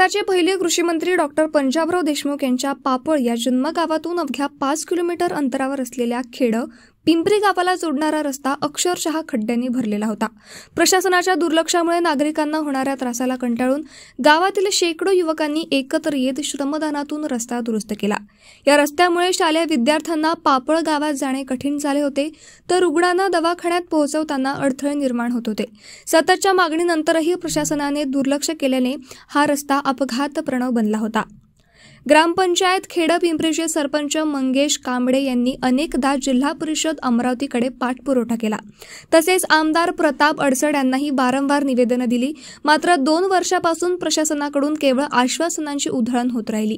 भारताचे पहिले कृषी मंत्री डॉक्टर पंजाबराव देशमुख यांच्या पापळ या जन्मगावातून अवघ्या 5 किलोमीटर अंतरावर असलेल्या खेड पिंपरी गावाला जोडणारा रस्ता अक्षरशः खड्ड्यांनी भरलेला होता। प्रशासनाच्या दुर्लक्षामुळे नागरिकांना होणाऱ्या त्रासाला कंटाळून गावातील शेकडो युवकांनी एकत्र येत श्रमदानातून रस्ता दुरुस्त केला। या रस्त्यामुळे शालेय विद्यार्थ्यांना पापळ गावात जाणे कठीण झाले होते, तर रुग्णांना दवाखान्यात पोहोचवताना अडथळे निर्माण होत होते। सततच्या मागणीनंतरही प्रशासनाने दुर्लक्ष केल्याने हा रस्ता अपघात प्रणव बनला होता। ग्रामपंचायत खेड पिंपरीचे सरपंच मंगेश कांबळे यांनी अनेकदा जिल्हा परिषद अमरावतीकडे पाठपुरावा केला। तसेच आमदार प्रताप अडसड यांनाही वारंवार निवेदने दिली, मात्र 2 वर्षापासून प्रशासनाकडून केवळ आश्वासनांची उधळण होत राहिली।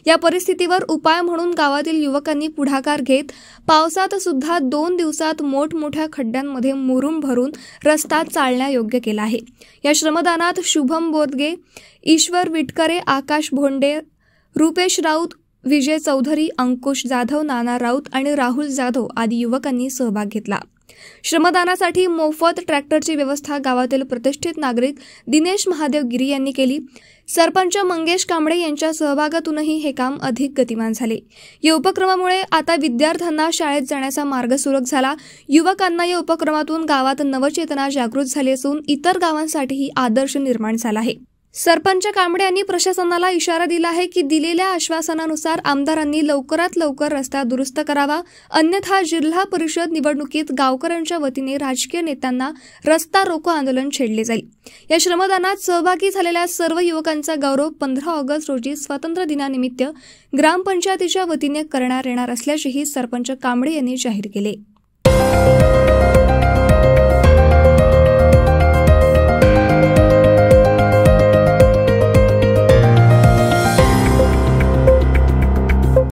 या परिस्थितीवर उपाय म्हणून गावातील युवकांनी पुढाकार घेत पावसात सुद्धा 2 दिवसात मोठमोठ्या खड्ड्यांमध्ये मुरुम भरून रस्ता चालण्यायोग्य केला आहे। या श्रमदानात शुभम बोदगे, ईश्वर विटकरे, आकाश भोंडे, रुपेश राऊत, विजय चौधरी, अंकुश जाधव, नाना राऊत आणि राहुल जाधव आदी युवकांनी सहभाग घेतला। श्रमदानासाठी मोफत ट्रॅक्टरची व्यवस्था गावातील प्रतिष्ठित नागरिक दिनेश महादेव गिरी यांनी केली। सरपंच मंगेश कांबळे यांच्या सहभागातूनही हे काम अधिक गतिमान झाले। या उपक्रमामुळे आता विद्यार्थ्यांना शाळेत जाण्याचा मार्ग सुलभ झाला। युवकांना या उपक्रमातून गावात नवचेतना जागृत झाली असून इतर गावांसाठीही आदर्श निर्माण झाला आहे। सरपंच कांबळे यांनी प्रशासनाला इशारा दिला आहे की दिलेल्या आश्वासनानुसार आमदारांनी लवकरात लवकर रस्ता दुरुस्त करावा, अन्यथा जिल्हा परिषद निवडणुकीत गावकऱ्यांच्या वतीने राजकीय नेत्यांना रस्ता रोको आंदोलन छेडले जाईल। या श्रमदानात सहभागी झालेल्या सर्व युवकांचा गौरव 15 ऑगस्ट रोजी स्वातंत्र्य दिनानिमित्त ग्रामपंचायतीच्या वतीने करण्यात येणार असल्याचेही सरपंच कांबळे यांनी जाहीर केले।